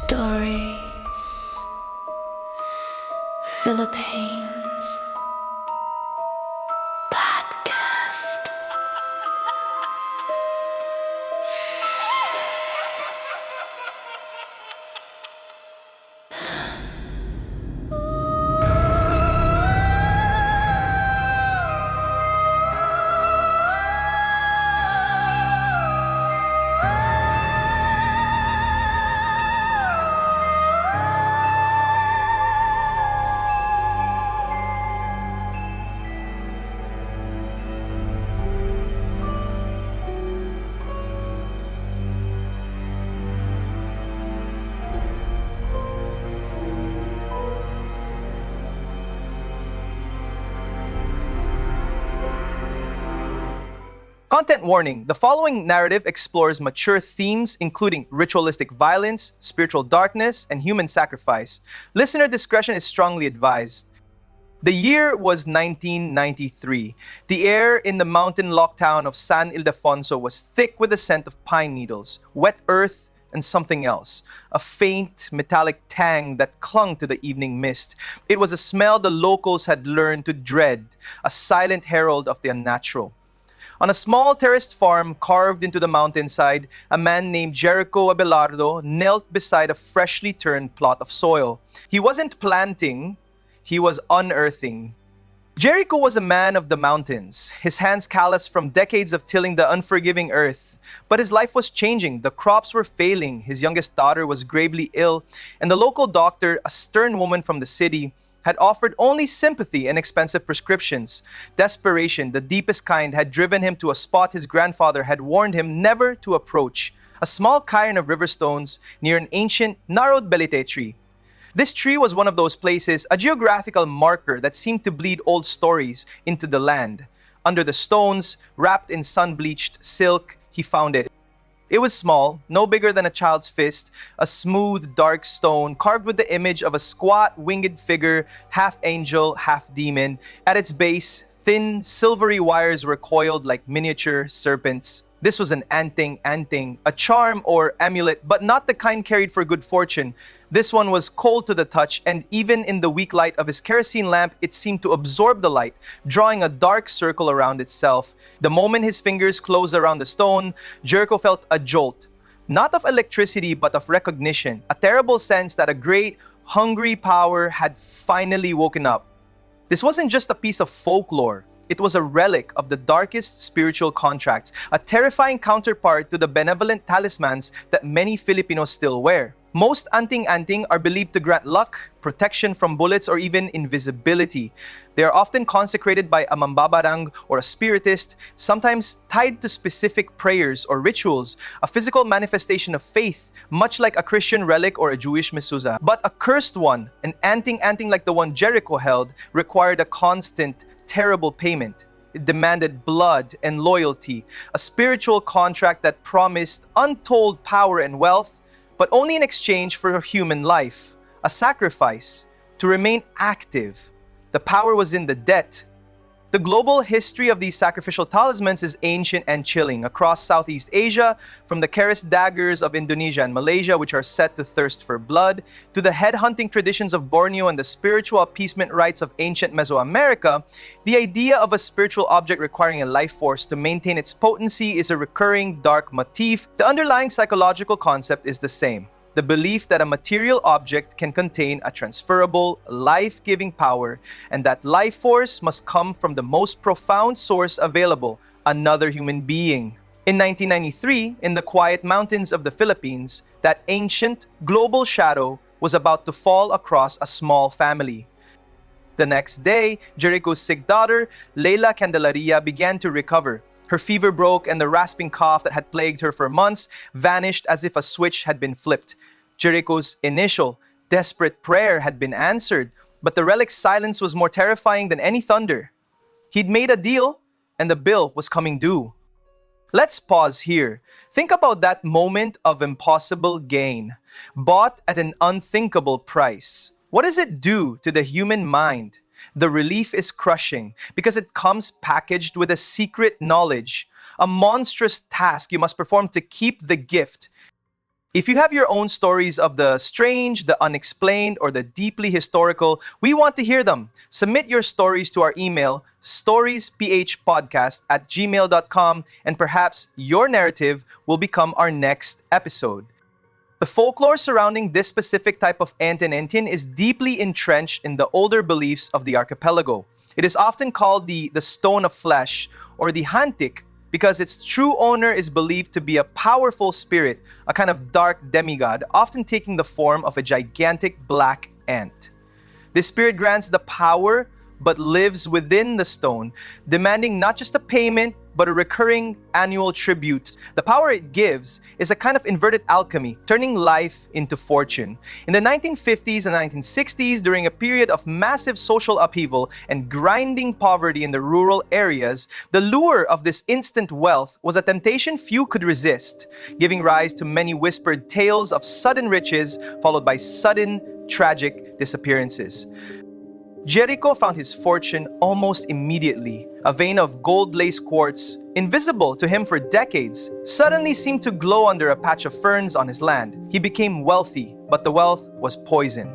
Stories, Philippines, podcast. Content warning. The following narrative explores mature themes including ritualistic violence, spiritual darkness, and human sacrifice. Listener discretion is strongly advised. The year was 1993. The air in the mountain-locked town of San Ildefonso was thick with the scent of pine needles, wet earth, and something else. A faint, metallic tang that clung to the evening mist. It was a smell the locals had learned to dread, a silent herald of the unnatural. On a small terraced farm carved into the mountainside, a man named Jericho Abelardo knelt beside a freshly turned plot of soil. He wasn't planting, he was unearthing. Jericho was a man of the mountains, his hands calloused from decades of tilling the unforgiving earth. But his life was changing, the crops were failing, his youngest daughter was gravely ill, and the local doctor, a stern woman from the city, had offered only sympathy and expensive prescriptions. Desperation, the deepest kind, had driven him to a spot his grandfather had warned him never to approach, a small cairn of river stones near an ancient gnarled belite tree. This tree was one of those places, a geographical marker that seemed to bleed old stories into the land. Under the stones, wrapped in sun-bleached silk, he found it. It was small, no bigger than a child's fist, a smooth, dark stone carved with the image of a squat, winged figure, half angel, half demon. At its base, thin, silvery wires were coiled like miniature serpents. This was an anting, a charm or amulet, but not the kind carried for good fortune. This one was cold to the touch, and even in the weak light of his kerosene lamp, it seemed to absorb the light, drawing a dark circle around itself. The moment his fingers closed around the stone, Jericho felt a jolt, not of electricity, but of recognition, a terrible sense that a great, hungry power had finally woken up. This wasn't just a piece of folklore. It was a relic of the darkest spiritual contracts, a terrifying counterpart to the benevolent talismans that many Filipinos still wear. Most anting-anting are believed to grant luck, protection from bullets, or even invisibility. They are often consecrated by a mambabarang or a spiritist, sometimes tied to specific prayers or rituals, a physical manifestation of faith, much like a Christian relic or a Jewish mezuzah. But a cursed one, an anting-anting like the one Jericho held, required a constant, terrible payment. It demanded blood and loyalty, a spiritual contract that promised untold power and wealth, but only in exchange for human life, a sacrifice, to remain active. The power was in the debt. The global history of these sacrificial talismans is ancient and chilling. Across Southeast Asia, from the Keris daggers of Indonesia and Malaysia, which are set to thirst for blood, to the head-hunting traditions of Borneo and the spiritual appeasement rites of ancient Mesoamerica, the idea of a spiritual object requiring a life force to maintain its potency is a recurring dark motif. The underlying psychological concept is the same. The belief that a material object can contain a transferable, life-giving power, and that life force must come from the most profound source available, another human being. In 1993, in the quiet mountains of the Philippines, that ancient, global shadow was about to fall across a small family. The next day, Jericho's sick daughter, Leila Candelaria, began to recover. Her fever broke, and the rasping cough that had plagued her for months vanished as if a switch had been flipped. Jericho's initial, desperate prayer had been answered, but the relic's silence was more terrifying than any thunder. He'd made a deal, and the bill was coming due. Let's pause here. Think about that moment of impossible gain, bought at an unthinkable price. What does it do to the human mind? The relief is crushing because it comes packaged with a secret knowledge, a monstrous task you must perform to keep the gift. If you have your own stories of the strange, the unexplained, or the deeply historical, we want to hear them. Submit your stories to our email, storiesphpodcast@gmail.com, and perhaps your narrative will become our next episode. The folklore surrounding this specific type of Antin is deeply entrenched in the older beliefs of the archipelago. It is often called the stone of flesh, or the hantik, because its true owner is believed to be a powerful spirit, a kind of dark demigod, often taking the form of a gigantic black ant. This spirit grants the power but lives within the stone, demanding not just a payment but a recurring annual tribute. The power it gives is a kind of inverted alchemy, turning life into fortune. In the 1950s and 1960s, during a period of massive social upheaval and grinding poverty in the rural areas, the lure of this instant wealth was a temptation few could resist, giving rise to many whispered tales of sudden riches followed by sudden, tragic disappearances. Jericho found his fortune almost immediately. A vein of gold-laced quartz, invisible to him for decades, suddenly seemed to glow under a patch of ferns on his land. He became wealthy, but the wealth was poison.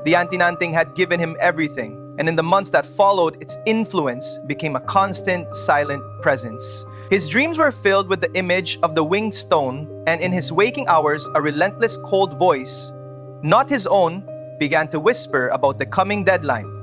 The Antinanting had given him everything, and in the months that followed, its influence became a constant, silent presence. His dreams were filled with the image of the winged stone, and in his waking hours, a relentless cold voice, not his own, began to whisper about the coming deadline.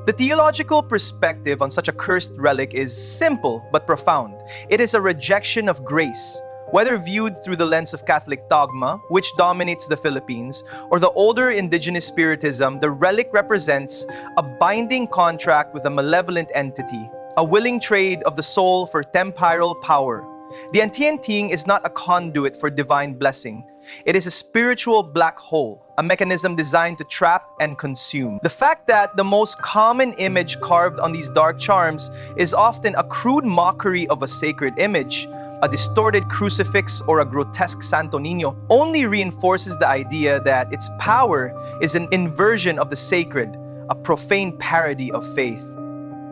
The theological perspective on such a cursed relic is simple but profound. It is a rejection of grace. Whether viewed through the lens of Catholic dogma, which dominates the Philippines, or the older indigenous spiritism, the relic represents a binding contract with a malevolent entity, a willing trade of the soul for temporal power. The Antianting is not a conduit for divine blessing. It is a spiritual black hole, a mechanism designed to trap and consume. The fact that the most common image carved on these dark charms is often a crude mockery of a sacred image, a distorted crucifix or a grotesque Santo Niño, only reinforces the idea that its power is an inversion of the sacred, a profane parody of faith.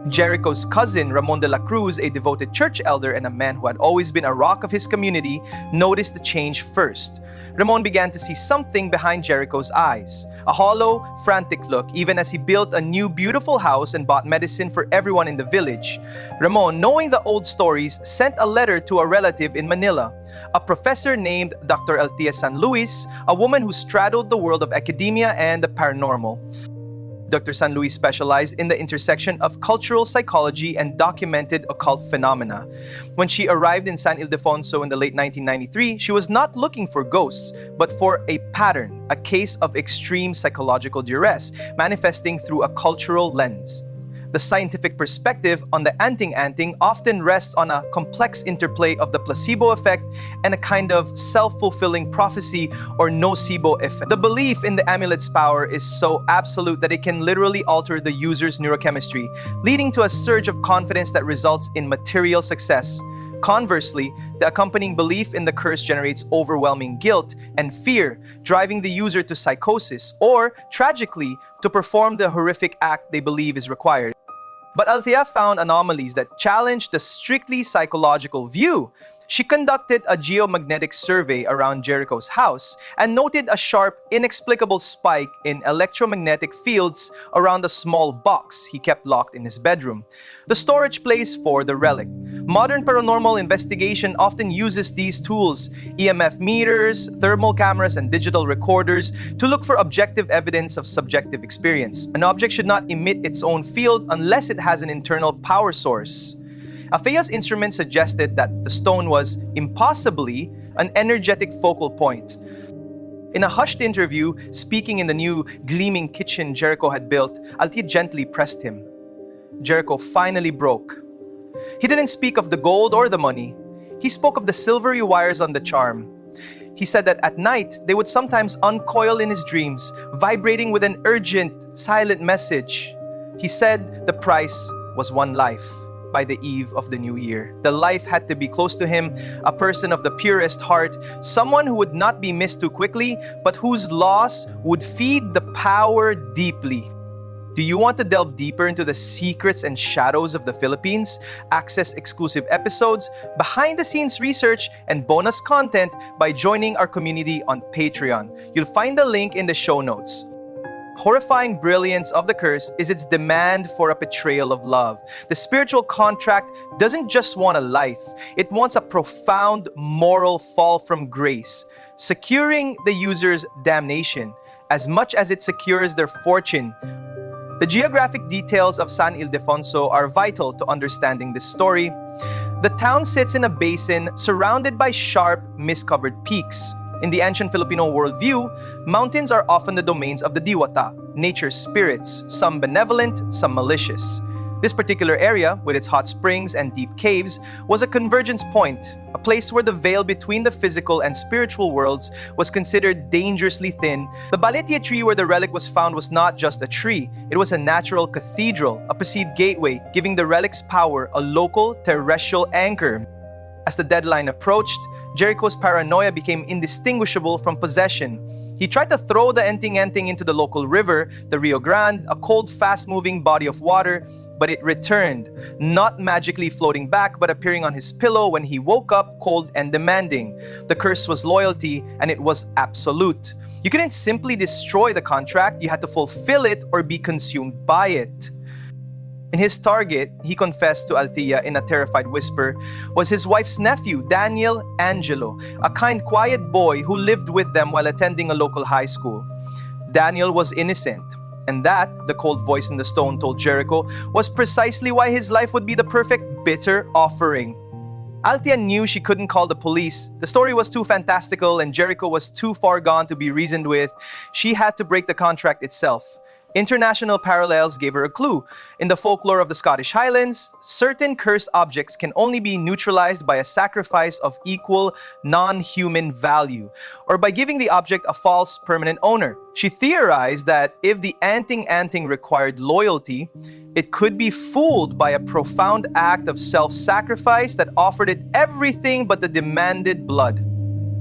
Jericho's cousin, Ramon de la Cruz, a devoted church elder and a man who had always been a rock of his community, noticed the change first. Ramon began to see something behind Jericho's eyes, a hollow, frantic look, even as he built a new, beautiful house and bought medicine for everyone in the village. Ramon, knowing the old stories, sent a letter to a relative in Manila, a professor named Dr. Althea San Luis, a woman who straddled the world of academia and the paranormal. Dr. San Luis specialized in the intersection of cultural psychology and documented occult phenomena. When she arrived in San Ildefonso in the late 1993, she was not looking for ghosts, but for a pattern, a case of extreme psychological duress, manifesting through a cultural lens. The scientific perspective on the anting often rests on a complex interplay of the placebo effect and a kind of self-fulfilling prophecy or nocebo effect. The belief in the amulet's power is so absolute that it can literally alter the user's neurochemistry, leading to a surge of confidence that results in material success. Conversely, the accompanying belief in the curse generates overwhelming guilt and fear, driving the user to psychosis or, tragically, to perform the horrific act they believe is required. But Althea found anomalies that challenged the strictly psychological view. She conducted a geomagnetic survey around Jericho's house and noted a sharp, inexplicable spike in electromagnetic fields around a small box he kept locked in his bedroom, the storage place for the relic. Modern paranormal investigation often uses these tools, EMF meters, thermal cameras, and digital recorders, to look for objective evidence of subjective experience. An object should not emit its own field unless it has an internal power source. Althea's instrument suggested that the stone was, impossibly, an energetic focal point. In a hushed interview, speaking in the new gleaming kitchen Jericho had built, Althea gently pressed him. Jericho finally broke. He didn't speak of the gold or the money. He spoke of the silvery wires on the charm. He said that at night, they would sometimes uncoil in his dreams, vibrating with an urgent, silent message. He said the price was one life. By the eve of the new year, the life had to be close to him, a person of the purest heart, someone who would not be missed too quickly, but whose loss would feed the power deeply. Do you want to delve deeper into the secrets and shadows of the Philippines, access exclusive episodes, behind-the-scenes research, and bonus content by joining our community on Patreon? You'll find the link in the show notes. Horrifying brilliance of the curse is its demand for a betrayal of love. The spiritual contract doesn't just want a life, it wants a profound moral fall from grace, securing the user's damnation as much as it secures their fortune. The geographic details of San Ildefonso are vital to understanding this story. The town sits in a basin surrounded by sharp, mist-covered peaks. In the ancient Filipino worldview, mountains are often the domains of the Diwata, nature's spirits, some benevolent, some malicious. This particular area, with its hot springs and deep caves, was a convergence point, a place where the veil between the physical and spiritual worlds was considered dangerously thin. The Baletia tree where the relic was found was not just a tree, it was a natural cathedral, a perceived gateway, giving the relic's power a local, terrestrial anchor. As the deadline approached, Jericho's paranoia became indistinguishable from possession. He tried to throw the enting-enting into the local river, the Rio Grande, a cold, fast-moving body of water, but it returned, not magically floating back, but appearing on his pillow when he woke up cold and demanding. The curse was loyalty, and it was absolute. You couldn't simply destroy the contract, you had to fulfill it or be consumed by it. In his target, he confessed to Althea in a terrified whisper, was his wife's nephew, Daniel Angelo, a kind, quiet boy who lived with them while attending a local high school. Daniel was innocent, and that, the cold voice in the stone told Jericho, was precisely why his life would be the perfect bitter offering. Althea knew she couldn't call the police. The story was too fantastical and Jericho was too far gone to be reasoned with. She had to break the contract itself. International parallels gave her a clue. In the folklore of the Scottish Highlands, certain cursed objects can only be neutralized by a sacrifice of equal, non-human value, or by giving the object a false, permanent owner. She theorized that if the anting required loyalty, it could be fooled by a profound act of self-sacrifice that offered it everything but the demanded blood.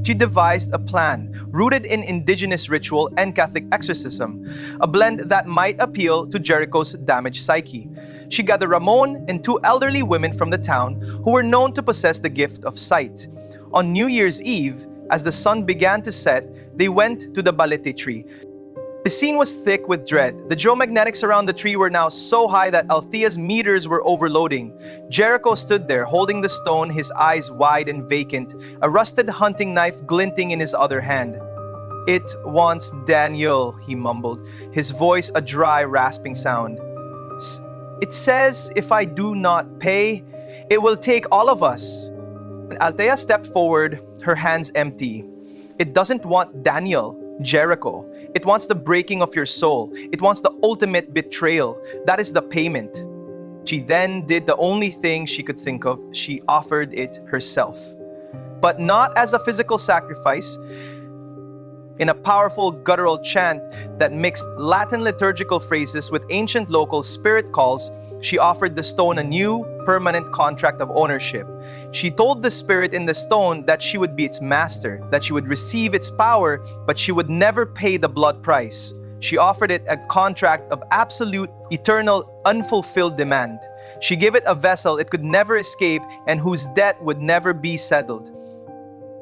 She devised a plan rooted in indigenous ritual and Catholic exorcism, a blend that might appeal to Jericho's damaged psyche. She gathered Ramon and two elderly women from the town who were known to possess the gift of sight. On New Year's Eve, as the sun began to set, they went to the balete tree. The scene was thick with dread. The geomagnetics around the tree were now so high that Althea's meters were overloading. Jericho stood there, holding the stone, his eyes wide and vacant, a rusted hunting knife glinting in his other hand. "It wants Daniel," he mumbled, his voice a dry, rasping sound. "It says if I do not pay, it will take all of us." Althea stepped forward, her hands empty. "It doesn't want Daniel, Jericho. It wants the breaking of your soul. It wants the ultimate betrayal. That is the payment." She then did the only thing she could think of. She offered it herself. But not as a physical sacrifice. In a powerful guttural chant that mixed Latin liturgical phrases with ancient local spirit calls, she offered the stone a new, permanent contract of ownership. She told the spirit in the stone that she would be its master, that she would receive its power, but she would never pay the blood price. She offered it a contract of absolute, eternal, unfulfilled demand. She gave it a vessel it could never escape and whose debt would never be settled.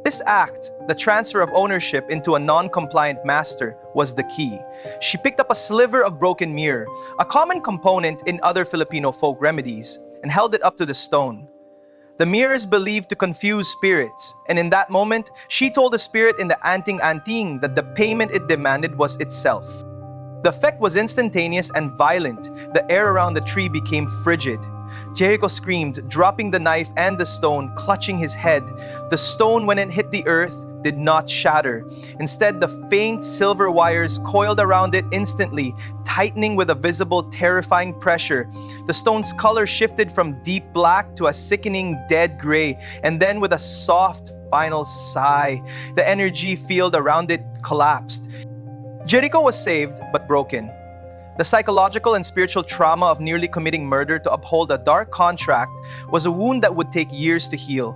This act, the transfer of ownership into a non-compliant master, was the key. She picked up a sliver of broken mirror, a common component in other Filipino folk remedies, and held it up to the stone. The mirror is believed to confuse spirits, and in that moment, she told the spirit in the anting-anting that the payment it demanded was itself. The effect was instantaneous and violent. The air around the tree became frigid. Jericho screamed, dropping the knife and the stone, clutching his head. The stone, when it hit the earth, did not shatter. Instead, the faint silver wires coiled around it instantly, tightening with a visible, terrifying pressure. The stone's color shifted from deep black to a sickening dead gray, and then with a soft, final sigh, the energy field around it collapsed. Jericho was saved, but broken. The psychological and spiritual trauma of nearly committing murder to uphold a dark contract was a wound that would take years to heal.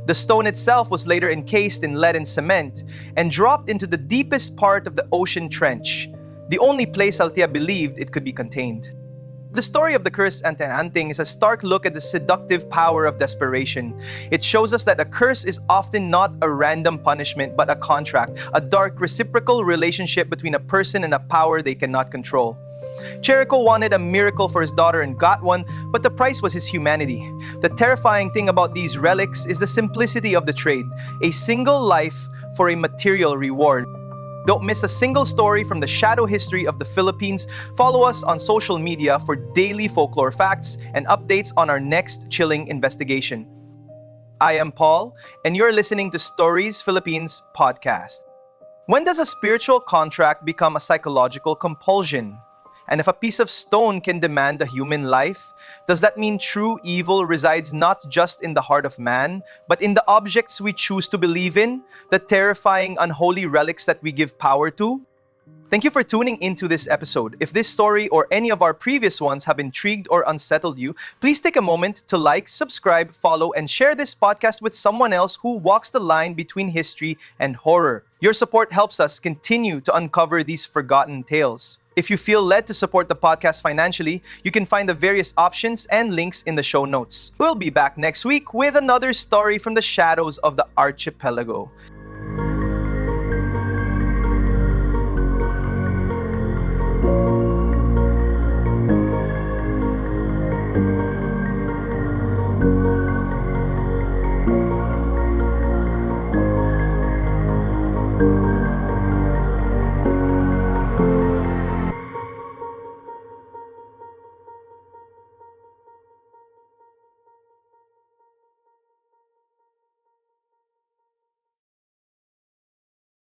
The stone itself was later encased in lead and cement and dropped into the deepest part of the ocean trench. the only place Althea believed it could be contained. The story of the cursed ante-anting is a stark look at the seductive power of desperation. It shows us that a curse is often not a random punishment but a contract, a dark reciprocal relationship between a person and a power they cannot control. Jericho wanted a miracle for his daughter and got one, but the price was his humanity. The terrifying thing about these relics is the simplicity of the trade, a single life for a material reward. Don't miss a single story from the shadow history of the Philippines. Follow us on social media for daily folklore facts and updates on our next chilling investigation. I am Paul, and you're listening to Stories Philippines podcast. When does a spiritual contract become a psychological compulsion? And if a piece of stone can demand a human life, does that mean true evil resides not just in the heart of man, but in the objects we choose to believe in, the terrifying unholy relics that we give power to? Thank you for tuning into this episode. If this story or any of our previous ones have intrigued or unsettled you, please take a moment to like, subscribe, follow, and share this podcast with someone else who walks the line between history and horror. Your support helps us continue to uncover these forgotten tales. If you feel led to support the podcast financially, you can find the various options and links in the show notes. We'll be back next week with another story from the shadows of the archipelago.